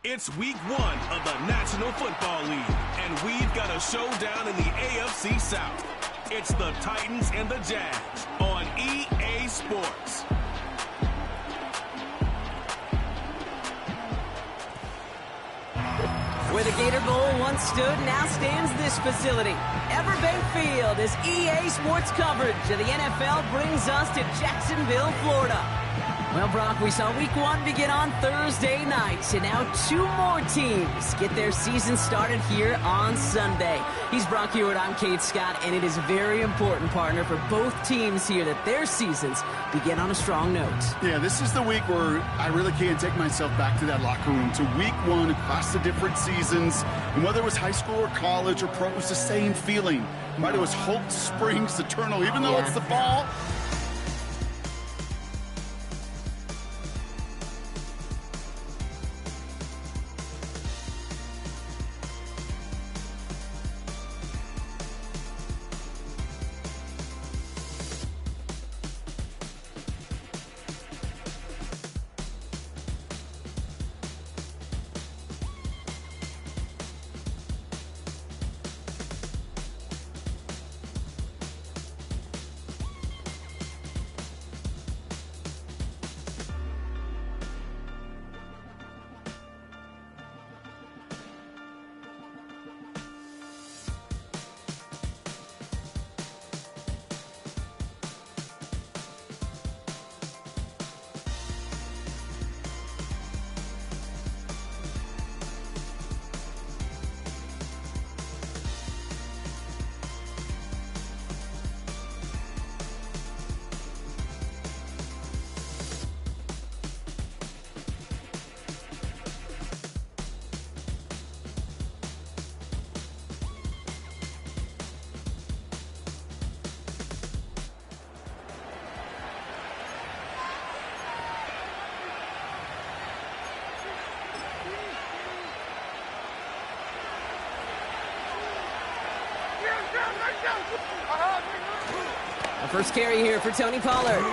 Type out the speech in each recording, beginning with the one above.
It's week 1 of the National Football League, and we've got a showdown in the AFC South. It's the Titans and the Jags on EA Sports. Where the Gator Bowl once stood, now stands this facility. Everbank Field as EA Sports coverage of the NFL brings us to Jacksonville, Florida. Well, Brock, we saw week 1 begin on Thursday night, and now 2 more teams get their season started here on Sunday. He's Brock Hewitt, I'm Kate Scott, and it is very important, partner, for both teams here that their seasons begin on a strong note. Yeah, this is the week where I really can't take myself back to that locker room, to week 1 across the different seasons. And whether it was high school or college or pro, it was the same feeling. Right? It was hope springs eternal, even though it's the fall. The first carry here for Tony Pollard.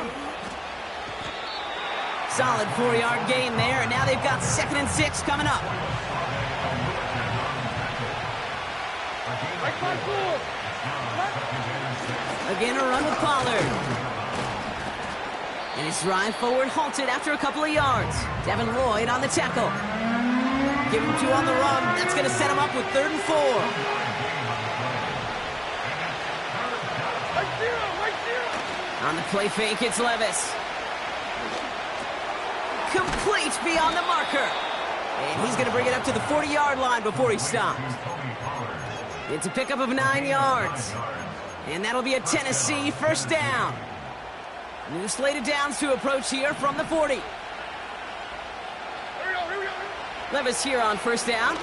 Solid 4-yard gain there, and now they've got 2nd and 6 coming up. Again, a run with Pollard. And his drive forward halted after a couple of yards. Devin Lloyd on the tackle. Give him 2 on the run. That's going to set him up with 3rd and 4. On the play fake, it's Levis. Complete beyond the marker. And he's going to bring it up to the 40-yard line before he stopped. It's a pickup of 9 yards. And that'll be a Tennessee first down. New slate of downs to approach here from the 40. Levis here on first down.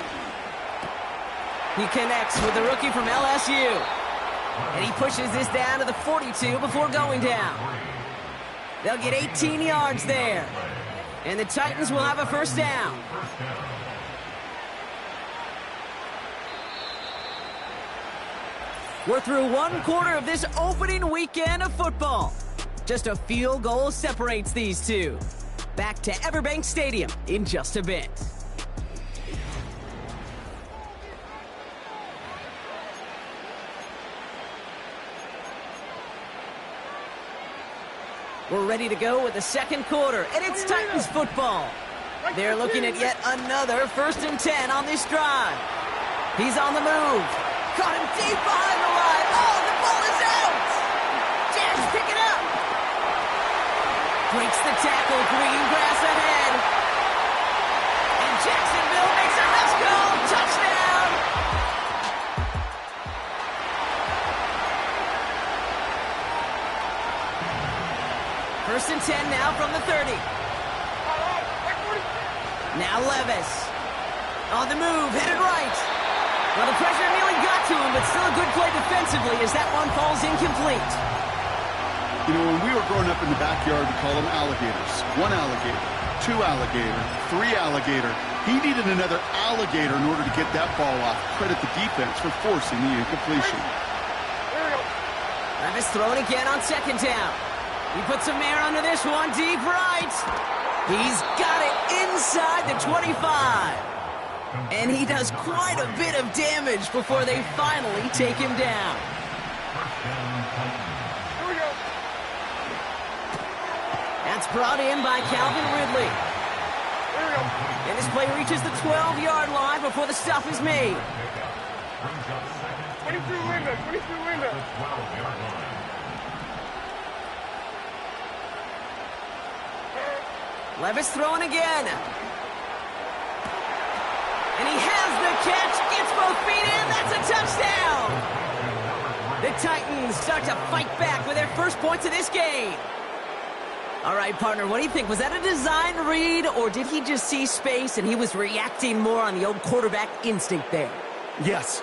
He connects with the rookie from LSU. And he pushes this down to the 42 before going down. They'll get 18 yards there. And the Titans will have a first down. We're through 1 quarter of this opening weekend of football. Just a field goal separates these two. Back to Everbank Stadium in just a bit. We're ready to go with the 2nd quarter, and it's Titans football. They're looking at yet another 1st and 10 on this drive. He's on the move. Caught him deep behind the line. Oh, the ball is out. Jags pick it up. Breaks the tackle, green grass ahead. And Jacksonville makes a let's go touchdown. First and 10 now from the 30. Now Levis. On the move, headed right. Well, the pressure nearly got to him, but still a good play defensively as that one falls incomplete. You know, when we were growing up in the backyard, we called them alligators. 1 alligator, 2 alligator, 3 alligator. He needed another alligator in order to get that ball off. Credit the defense for forcing the incompletion. Levis throwing again on 2nd down. He puts some air under this one, deep right. He's got it inside the 25. And he does quite a bit of damage before they finally take him down. Here we go. That's brought in by Calvin Ridley. Here we go. And this play reaches the 12-yard line before the stop is made. 22 Linda, 22 Linda. Levis throwing again. And he has the catch, gets both feet in, that's a touchdown! The Titans start to fight back with their first points of this game. All right, partner, what do you think? Was that a design read, or did he just see space and he was reacting more on the old quarterback instinct there? Yes.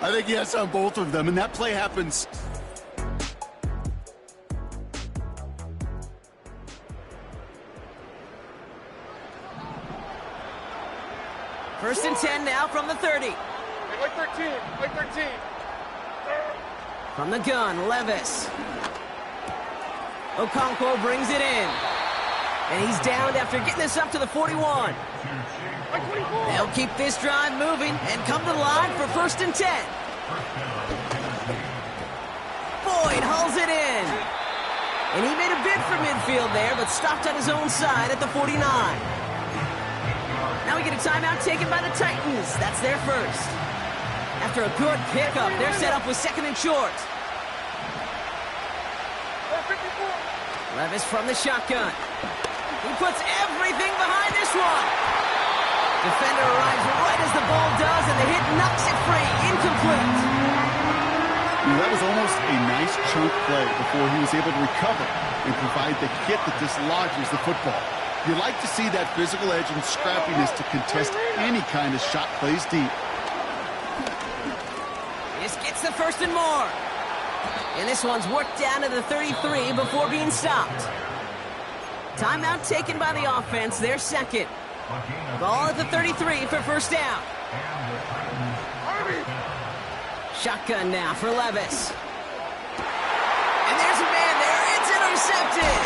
I think yes on both of them, and that play happens. First and 10 now from the 30. Hey, like 13, like 13. From the gun, Levis. Okonkwo brings it in. And he's downed after getting this up to the 41. Like 24. They'll keep this drive moving and come to the line for first and 10. Boyd hauls it in. And he made a bid for midfield there, but stopped on his own side at the 49. Now we get a timeout taken by the Titans. That's their first. After a good pickup, they're set up with second and short. 54. Levis from the shotgun. He puts everything behind this one. Defender arrives right as the ball does, and the hit knocks it free. Incomplete. That was almost a nice chunk play before he was able to recover and provide the hit that dislodges the football. You like to see that physical edge and scrappiness to contest any kind of shot plays deep. This gets the first and more. And this one's worked down to the 33 before being stopped. Timeout taken by the offense, their second. Ball at the 33 for first down. Shotgun now for Levis. And there's a man there. It's intercepted.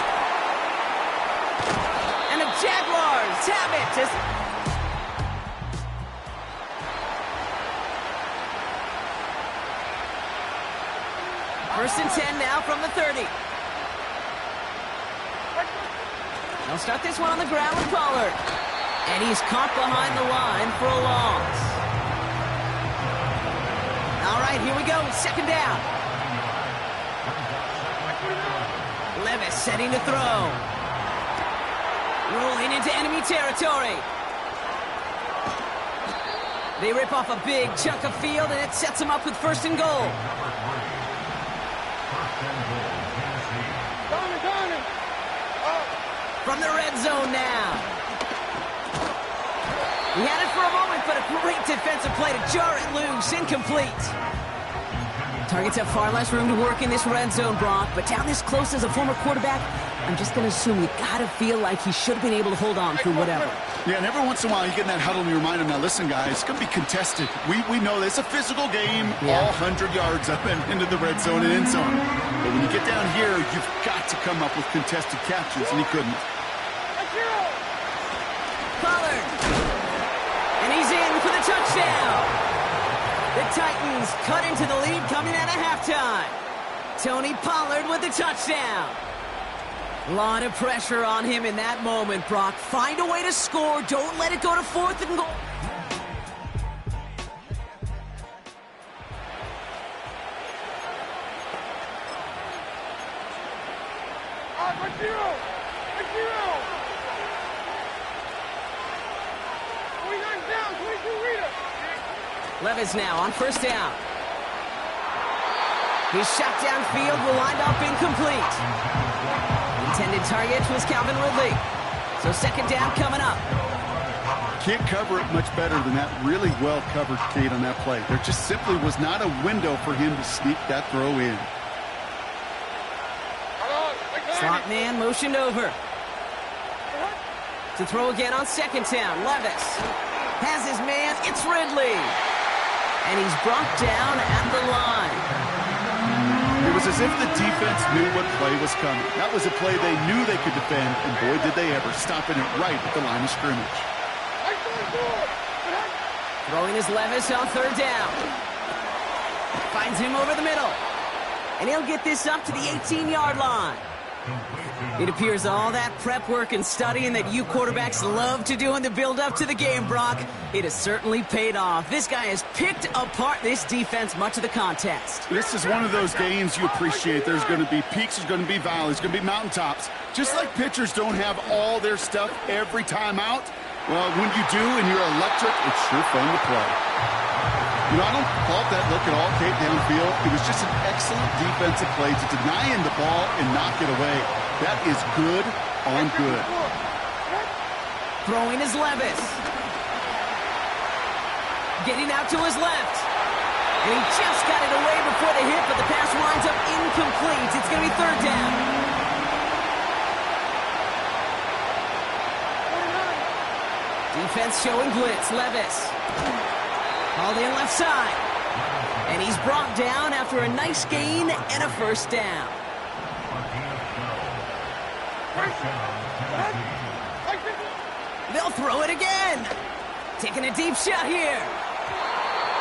And the Jaguars have it. First and 10 now from the 30. They'll start this one on the ground with Pollard. And he's caught behind the line for a loss. All right, here we go. Second down. Levis setting to throw. Rolling into enemy territory. They rip off a big chunk of field, and it sets them up with first and goal. From the red zone now. He had it for a moment, but a great defensive play to jar it loose. Incomplete. Targets have far less room to work in this red zone, Brock, but down this close as a former quarterback, I'm just going to assume you got to feel like he should have been able to hold on through whatever. Yeah, and every once in a while you get in that huddle and you remind him, now listen, guys, it's going to be contested. We know this. It's a physical game, all 100 yards up and into the red zone and end zone. But when you get down here, you've got to come up with contested catches, and he couldn't. Pollard. And he's in for the touchdown. The Titans cut into the lead coming out of halftime. Tony Pollard with the touchdown. A lot of pressure on him in that moment, Brock. Find a way to score. Don't let it go to fourth and goal. Levis now on first down. His shot downfield will wind up incomplete. Intended target was Calvin Ridley. So second down coming up. Can't cover it much better than that. Really well covered, Kate, on that play. There just simply was not a window for him to sneak that throw in. Slot man motioned over. To throw again on second down. Levis has his man. It's Ridley. And he's brought down at the line. It was as if the defense knew what play was coming. That was a play they knew they could defend, and boy, did they ever, stopping it right at the line of scrimmage. Throwing is Levis on third down. Finds him over the middle. And he'll get this up to the 18-yard line. It appears all that prep work and studying that you quarterbacks love to do in the build-up to the game, Brock, it has certainly paid off. This guy has picked apart this defense much of the contest. This is one of those games you appreciate. There's going to be peaks, there's going to be valleys, there's going to be mountaintops. Just like pitchers don't have all their stuff every time out, well, when you do and you're electric, it's sure fun to play. You know, I don't fault that look at all, Kate, downfield. It was just an excellent defensive play to deny him the ball and knock it away. That is good on good. Throwing is Levis. Getting out to his left. And he just got it away before the hit, but the pass winds up incomplete. It's going to be third down. Defense showing blitz. Levis. Hauled in left side. And he's brought down after a nice gain and a first down. They'll throw it again. Taking a deep shot here.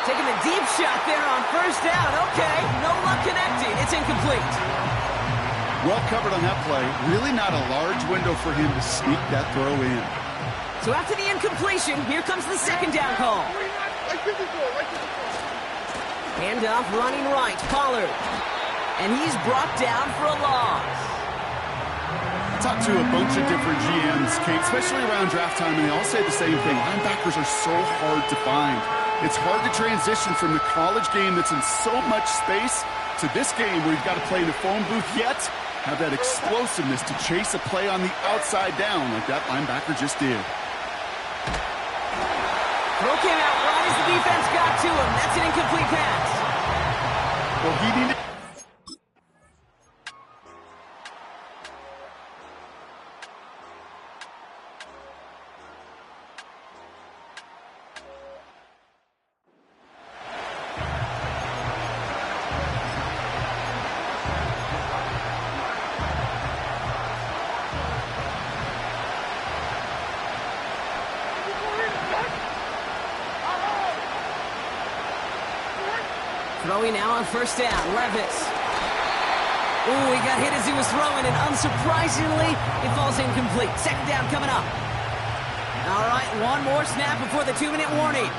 Taking a deep shot there on first down. Okay, no luck connecting. It's incomplete. Well covered on that play. Really not a large window for him to sneak that throw in. So after the incompletion, here comes the second down call. Handoff running right, Pollard. And he's brought down for a loss. I talked to a bunch of different GMs, Kate, especially around draft time, and they all say the same thing. Linebackers are so hard to find. It's hard to transition from the college game that's in so much space to this game where you've got to play in a phone booth, yet have that explosiveness to chase a play on the outside down like that linebacker just did. Throw came out right as the defense got to him. That's an incomplete pass. Well, he needed... Throwing now on first down, Levis. Ooh, he got hit as he was throwing, and unsurprisingly, it falls incomplete. Second down coming up. All right, one more snap before the 2-minute warning.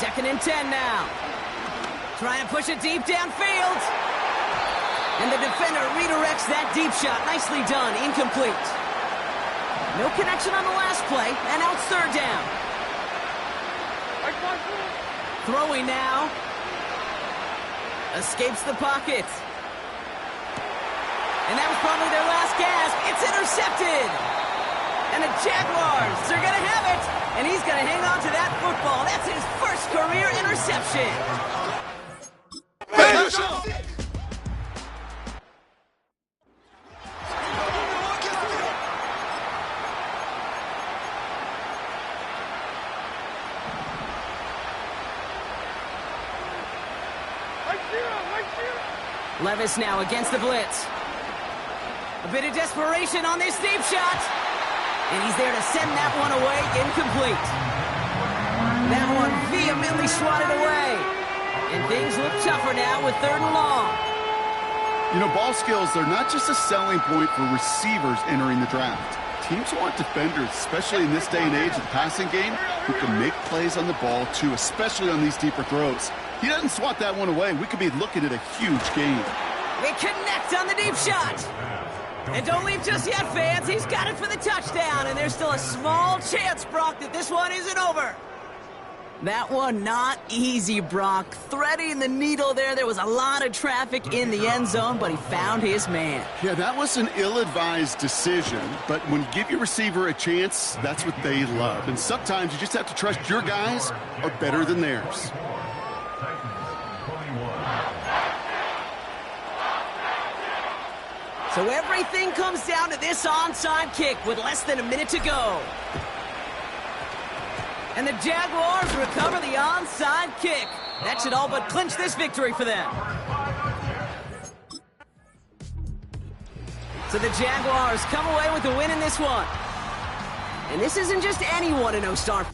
Second and 10 now. Trying to push it deep downfield. And the defender redirects that deep shot. Nicely done, incomplete. No connection on the last play, and now it's third down. Throwing now. Escapes the pocket. And that was probably their last gasp. It's intercepted. And the Jaguars are going to have it. And he's going to hang on to that football. That's his first career interception. Levis now against the blitz. A bit of desperation on this deep shot. And he's there to send that one away, incomplete. That one vehemently swatted away. And things look tougher now with third and long. You know, ball skills, they're not just a selling point for receivers entering the draft. Teams want defenders, especially in this day and age of the passing game, who can make plays on the ball, too, especially on these deeper throws. He doesn't swat that one away. We could be looking at a huge game. They connect on the deep shot. And don't leave just yet, fans. He's got it for the touchdown, and there's still a small chance, Brock, that this one isn't over. That one not easy, Brock. Threading the needle there. There was a lot of traffic in the end zone, but he found his man. Yeah, that was an ill-advised decision, but when you give your receiver a chance, that's what they love. And sometimes you just have to trust your guys are better than theirs. So everything comes down to this onside kick with less than a minute to go. And the Jaguars recover the onside kick. That should all but clinch this victory for them. So the Jaguars come away with the win in this one. And this isn't just any 1-0 start.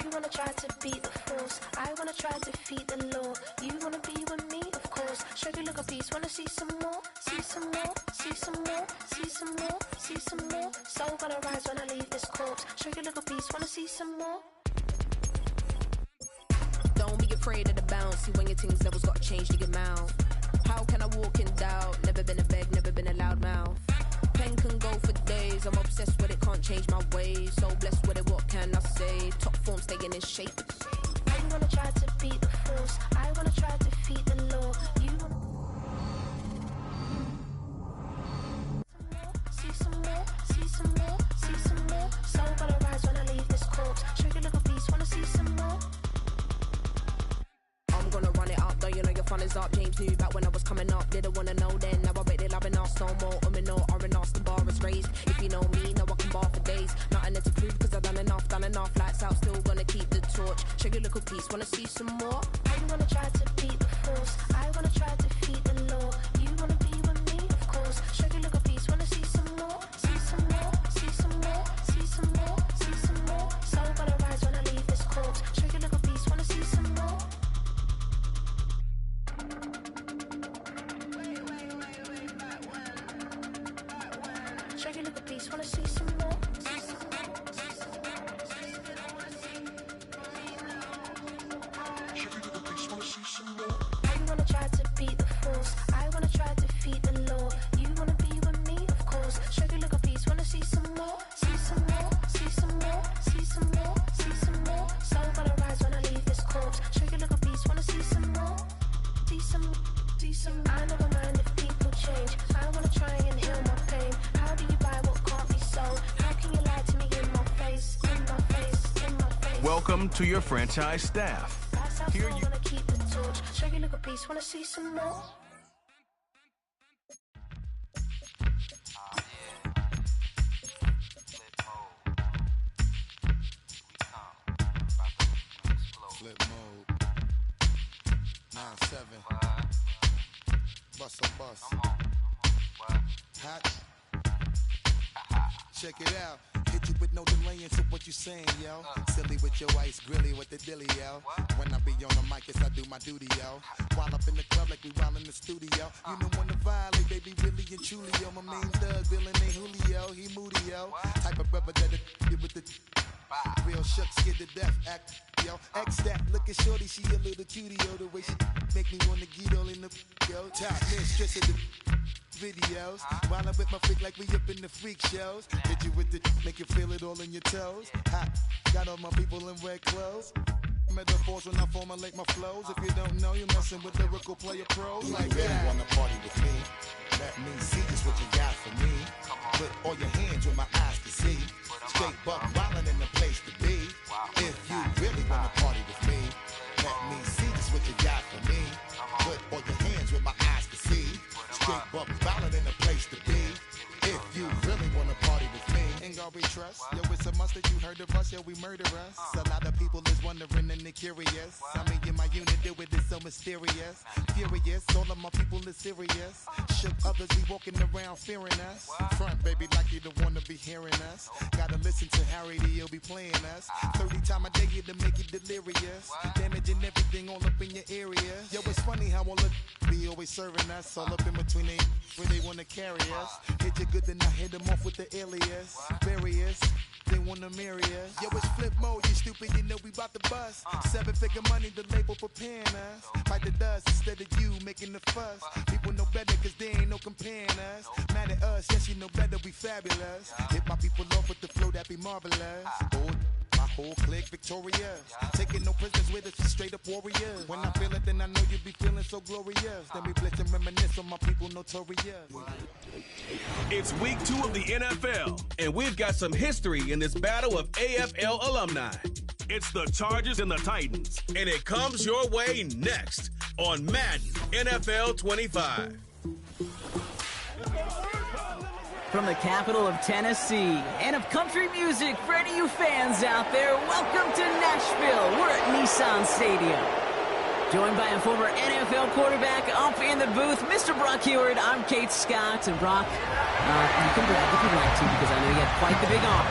You wanna try to beat the force, I wanna try to defeat the law. You wanna be with me, of course. Show you look a piece, wanna see some more, see some more, see some more, see some more, see some more. Soul gonna rise when I leave this corpse. Show you look a piece, wanna see some more. Don't be afraid of the bounce. See when your things levels gotta change to your mouth. How can I walk in doubt? Never been a beg, never been a loud mouth. Pen can go for days. I'm obsessed with it, can't change my ways. So blessed with it, what can I say? Top form staying in shape. You wanna try to beat the force, I wanna try to defeat the law. You wanna see some more, see some more, see some more. Soul gonna rise when I leave this corpse. Show you look a piece, wanna see some more. I'm gonna run it up, though you know your fun is up. James knew back when I was coming up, didn't wanna know then. Now I bet they're loving us no more. No R&R, the bar is raised. If you know me, now I can bar for days. Nothing there to prove, cause I've done enough. Lights out, still gonna keep the torch. Show you a little piece, wanna see some more? You wanna try to beat the force, I wanna try to defeat the law. You wanna be with me, of course. Show you a little piece, wanna see some more, see some more, see some more, see some more, see some more. Soul gonna rise when I leave this corpse. Show you a little piece, wanna see some more. Show you a little piece, wanna see some more. You wanna try to beat the force, I wanna try to defeat the law. You wanna be with me, of course. Show you a little piece, wanna see some more, see some more, see some more, see some more, see some more. Soul gonna rise when I leave this corpse. Show you a little piece, wanna see some more, see some, see some. welcome to your franchise staff. Here you wanna keep the torch. Show you look a piece, wanna see some more. Flip mode. 9-7. Bust a bus. Hot. Check it out. Hit you with no delaying, so what you saying, yo? Silly with your ice grilly with the dilly, yo. When I be on the mic, yes, I do my duty, yo. While up in the club like we while in the studio. You know when to violate, baby, really and truly, yo. My main thug, villain ain't Julio, he moody, yo. Type of rubber that it with the real shook, scared to death, act, yo. X that, look at shorty, she a little cutie, yo. The way she make me wanna get all in the, yo. Top mistress of the videos. While I'm with my freak like we up in the freak shows. Hit you with the, make you feel it all in your toes. Hot, got all my people in red clothes. Metaphors when I formulate my flows. If you don't know, you're messing with lyrical player pros. Like you really wanna party with me? Let me see just what you got for me. Put all your hands with my eyes to see. Straight buck wildin' in the place to be. If you really wanna party with me, let me see just what you got for me. Put all your hands with my eyes to see. Straight buck wildin' in the place to be. If you really wanna party with me, ain't gonna be trust. Yo, it's a must that you heard of us, yo, we murder us. A lot of people is wondering and they curious. I mean, in my unit, do it is so mysterious. Furious, all of my people is serious. Shook others be walking around fearing us. Front, baby, like you don't wanna be hearing us. Gotta listen to Harry, he'll be playing us. 30 times a day to make you delirious. Damaging everything all up in your area. Yo, it's funny how all the be always serving us. All up in between they where they wanna carry us. Hit you good, then I hit them off with the alias. Various, they wanna marry us. Yo, it's flip mode, you stupid, you know we bout to bust. 7-figure money, the label preparing us. Fight the dust instead of you making the fuss. People know better cause they ain't no comparing us. Mad at us, yes, you know better, we fabulous. Hit my people off with the flow, that be marvelous. Oh, my whole clique victorious. Taking no prisoners with us, just straight up warriors. When I feel it, then I know you be feeling so glorious. Then we blitz and reminisce on my people notorious. It's week 2 of the NFL, and we've got some history in this battle of AFL alumni. It's the Chargers and the Titans, and it comes your way next on Madden NFL 25. From the capital of Tennessee and of country music for any of you fans out there, welcome to Nashville. We're at Nissan Stadium. Joined by a former NFL quarterback up in the booth, Mr. Brock Heward. I'm Kate Scott. And Brock, you can brag if you'd like to because I know you have quite the big arm.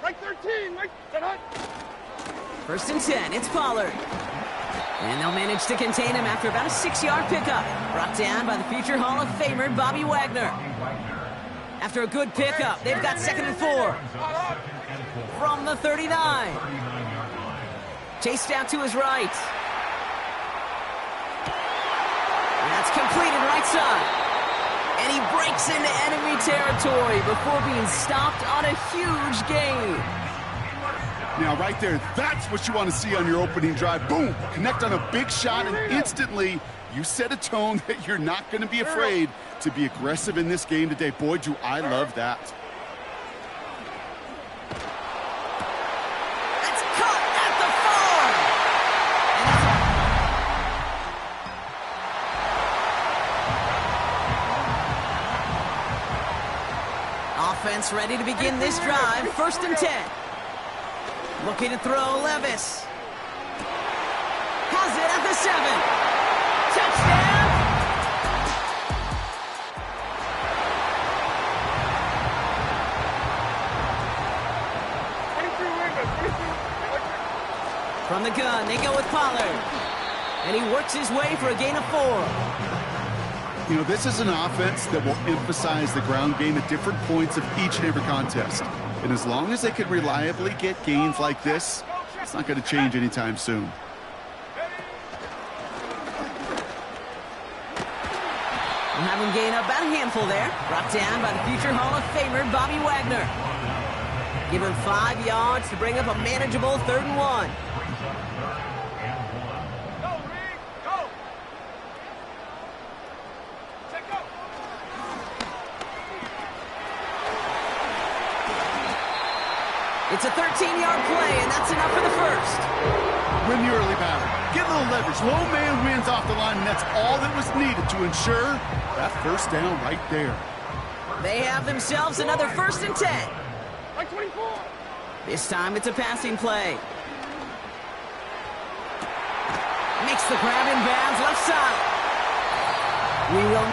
Right 13, right, First and 10, it's Pollard. And they'll manage to contain him after about a 6-yard pickup. Brought down by the future Hall of Famer, Bobby Wagner. After a good pickup, they've got 2nd and 4. From the 39. Chased out to his right. And that's completed right side. And he breaks into enemy territory before being stopped on a huge gain. Now, right there, that's what you want to see on your opening drive. Boom! Connect on a big shot, and instantly you set a tone that you're not going to be afraid to be aggressive in this game today. Boy, do I love that. That's caught at the 4. Offense ready to begin this drive. 1st and 10. Looking to throw, Levis. Has it at the 7. Touchdown! From the gun, they go with Pollard. And he works his way for a gain of 4. You know, this is an offense that will emphasize the ground game at different points of each and every contest. And as long as they can reliably get gains like this, it's not going to change anytime soon. We'll have him gain up about a handful there. Brought down by the future Hall of Famer, Bobby Wagner. Give him 5 yards to bring up a manageable 3rd and 1. It's a 13-yard play, and that's enough for the first. Win the early battle. Get a little leverage. Low man wins off the line, and that's all that was needed to ensure that first down right there. They have themselves another 1st and 10. Right 24. This time it's a passing play. Makes the grab in bounds left side. We will...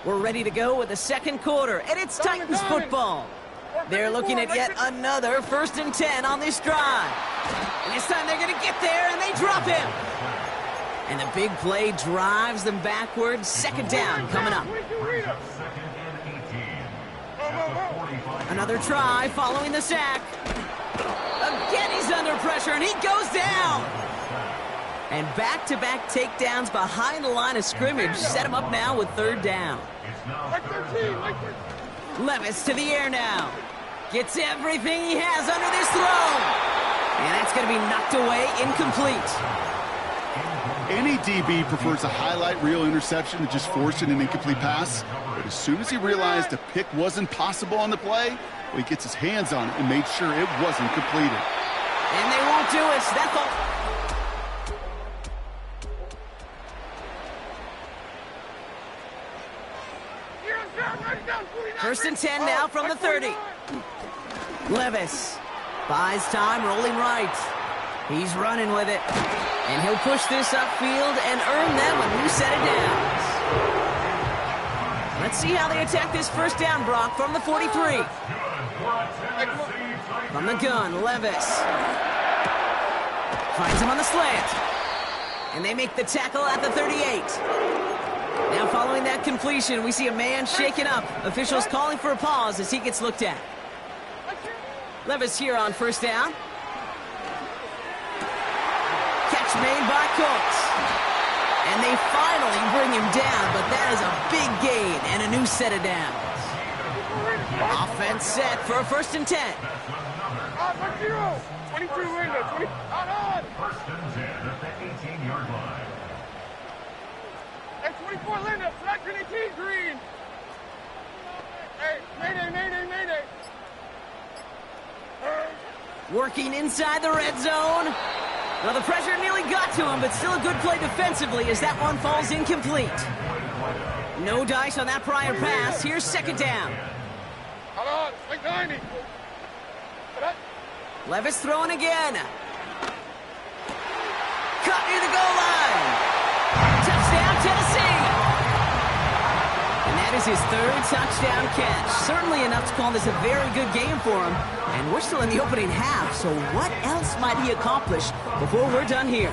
We're ready to go with the second quarter, and it's Titans football. They're looking at yet another 1st and 10 on this drive. And this time they're going to get there, and they drop him. And the big play drives them backwards. 2nd down coming up. Another try following the sack. Again, he's under pressure, and he goes down. And back-to-back takedowns behind the line of scrimmage set him up now with 3rd down. Levis to the air now. Gets everything he has under this throw. And that's going to be knocked away, incomplete. Any DB prefers a highlight reel interception to just forcing an incomplete pass. But as soon as he realized a pick wasn't possible on the play, well, he gets his hands on it and made sure it wasn't completed. And they won't do it. So that's all. First and 10 now from the 30. Levis buys time, rolling right. He's running with it. And he'll push this upfield and earn them a new set of downs. Let's see how they attack this first down, Brock, from the 43. From the gun, Levis. Finds him on the slant. And they make the tackle at the 38. Now following that completion, we see a man shaken up. Officials calling for a pause as he gets looked at. Levis here on 1st down. Catch made by Cooks. And they finally bring him down, but that is a big gain and a new set of downs. Offense set for a 1st and 10. 22 window, 20. On. 1st and 10 at the 18-yard line. Hey, 24 Linda, flat 18 green. Hey, mayday. Working inside the red zone. Well, the pressure nearly got to him, but still a good play defensively as that one falls incomplete. No dice on that prior pass. Here's 2nd down. Hold on, like 90. Levis throwing again. Cut near the goal line. Touchdown, Tennessee. And that is his 3rd touchdown catch. Certainly enough to call this a very good game for him. And we're still in the opening half, so what else might he accomplish before we're done here?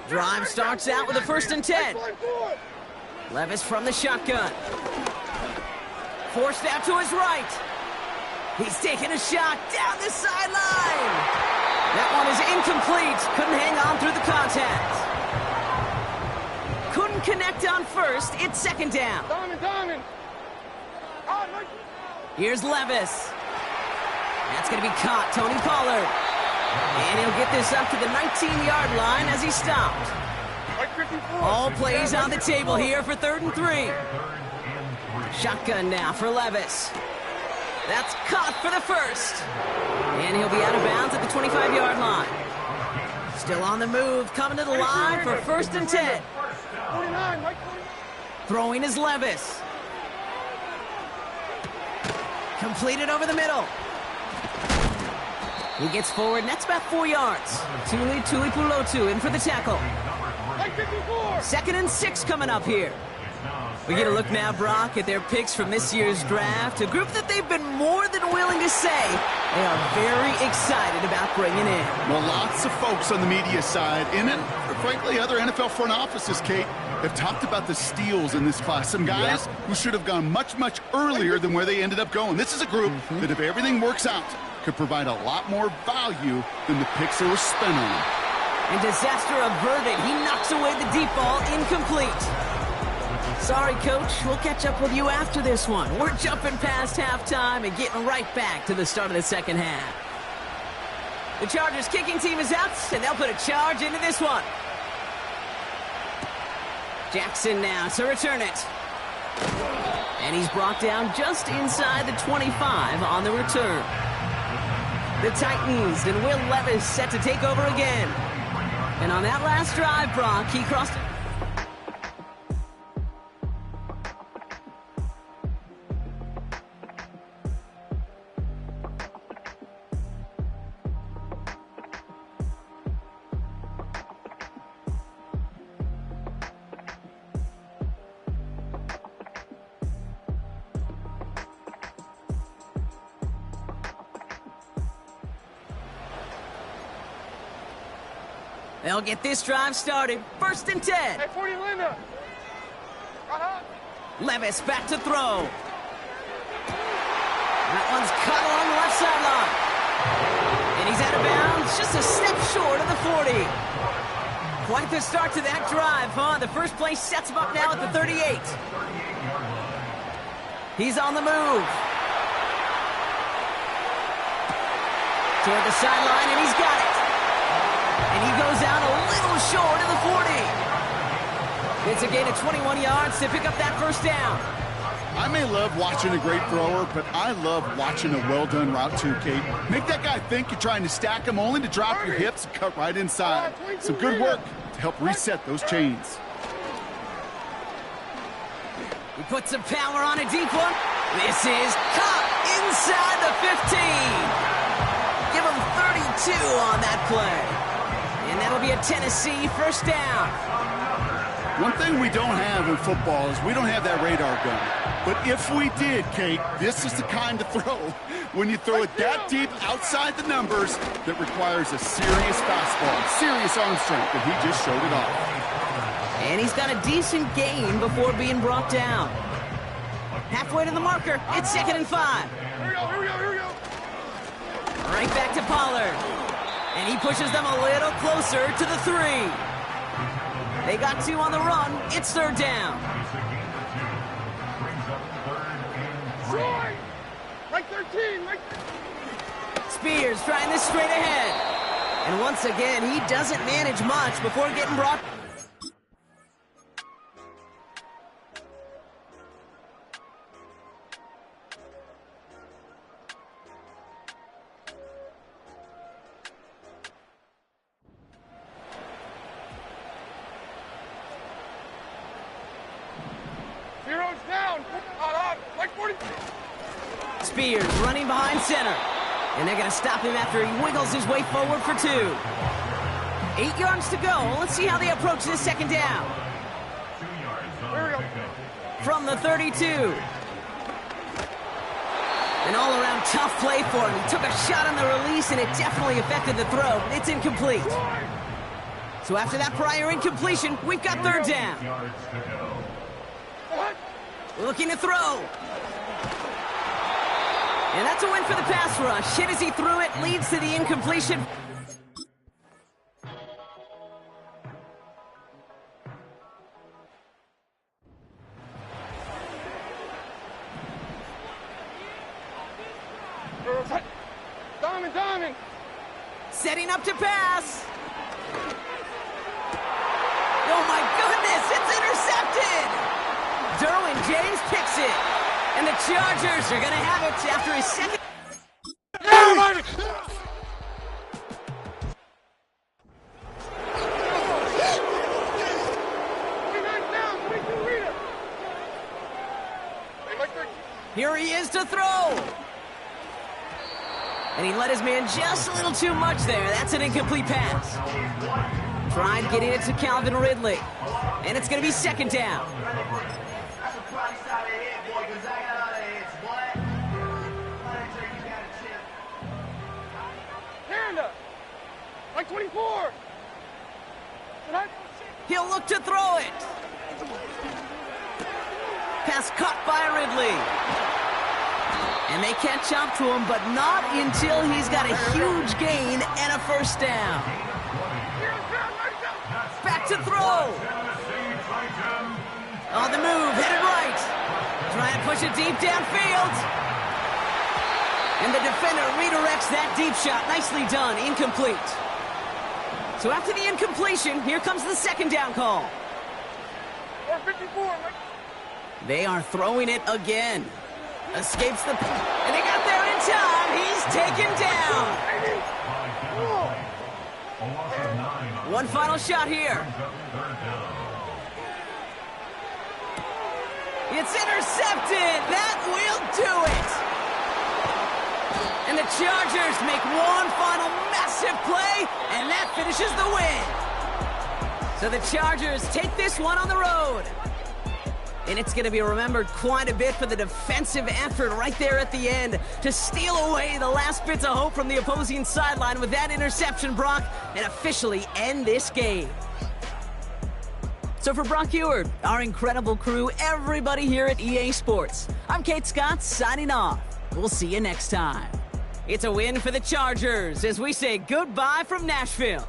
Drive starts out with a 1st and 10. Levis from the shotgun. Forced out to his right. He's taking a shot down the sideline. That one is incomplete. Couldn't hang on through the contact. Couldn't connect on 1st. It's 2nd down. Diamond. Here's Levis. That's going to be caught. Tony Pollard. And he'll get this up to the 19-yard line as he stopped. All plays on the table here for 3rd and 3. Shotgun now for Levis. That's caught for the 1st. And he'll be out of bounds at the 25-yard line. Still on the move, coming to the line for 1st and 10. Throwing is Levis. Completed over the middle. He gets forward, and that's about 4 yards. Tuli Tuipulotu in for the tackle. 2nd and 6 coming up here. We get a look now, Brock, at their picks from this year's draft. A group that they've been more than willing to say they are very excited about bringing in. Well, lots of folks on the media side, and then, frankly, other NFL front offices, Kate, have talked about the steals in this class. Some guys who should have gone much, much earlier than where they ended up going. This is a group that, if everything works out, could provide a lot more value than the picks that were spent on him. And disaster averted. He knocks away the deep ball, incomplete. Sorry, Coach. We'll catch up with you after this one. We're jumping past halftime and getting right back to the start of the 2nd half. The Chargers kicking team is out, and they'll put a charge into this one. Jackson now to return it. And he's brought down just inside the 25 on the return. The Titans and Will Levis set to take over again. And on that last drive, Brock, he crossed it. They'll get this drive started. 1st and 10. Hey, 40, Linda. Levis back to throw. That one's cut along the left sideline. And he's out of bounds, just a step short of the 40. Quite the start to that drive, huh? The first play sets him up now at the 38. He's on the move. Toward the sideline, and he's got it. And he goes out a little short of the 40. It's a gain of 21 yards to pick up that 1st down. I may love watching a great thrower, but I love watching a well-done route too, Kate. Make that guy think you're trying to stack him, only to drop your hips and cut right inside. Some good work to help reset those chains. He puts some power on a deep one. This is caught inside the 15. Give him 32 on that play. And that'll be a Tennessee 1st down. One thing we don't have in football is we don't have that radar gun. But if we did, Kate, this is the kind of throw when you throw it that deep outside the numbers that requires a serious fastball, serious arm strength, and he just showed it off. And he's got a decent gain before being brought down. Halfway to the marker, it's 2nd and 5. Here we go. Right back to Pollard. And he pushes them a little closer to the 3. They got 2 on the run. It's 3rd down. Troy! Like 13, like... Spears trying this straight ahead. And once again, he doesn't manage much before getting brought... Zero's down. Like 40. Spears running behind center. And they're going to stop him after he wiggles his way forward for 2. 8 yards to go. Let's see how they approach this 2nd down. From the 32. An all-around tough play for him. He took a shot on the release, and it definitely affected the throw. It's incomplete. So after that prior incompletion, we've got third down. Yards to go. What? Looking to throw. And that's a win for the pass rush. Hit as he threw it, leads to the incompletion. Diamond. Setting up to pass. Oh my goodness, it's intercepted! Derwin James picks it. And the Chargers are going to have it after his second. Here he is to throw. And he let his man just a little too much there. That's an incomplete pass. Tried getting it to Calvin Ridley. And it's going to be second down. Like 24. He'll look to throw it. Pass caught by Ridley. And they catch up to him, but not until he's got a huge gain and a first down. Back to throw. On the move, headed right. Trying to push it deep downfield. And the defender redirects that deep shot. Nicely done, incomplete. So after the incompletion, here comes the second down call. 54. They are throwing it again. Escapes the... And they got there in time. He's taken down. One final shot here. It's intercepted. That will do it. And the Chargers make one final massive play, and that finishes the win. So the Chargers take this one on the road. And it's going to be remembered quite a bit for the defensive effort right there at the end to steal away the last bits of hope from the opposing sideline with that interception, Brock, and officially end this game. So for Brock Eward, our incredible crew, everybody here at EA Sports, I'm Kate Scott signing off. We'll see you next time. It's a win for the Chargers as we say goodbye from Nashville.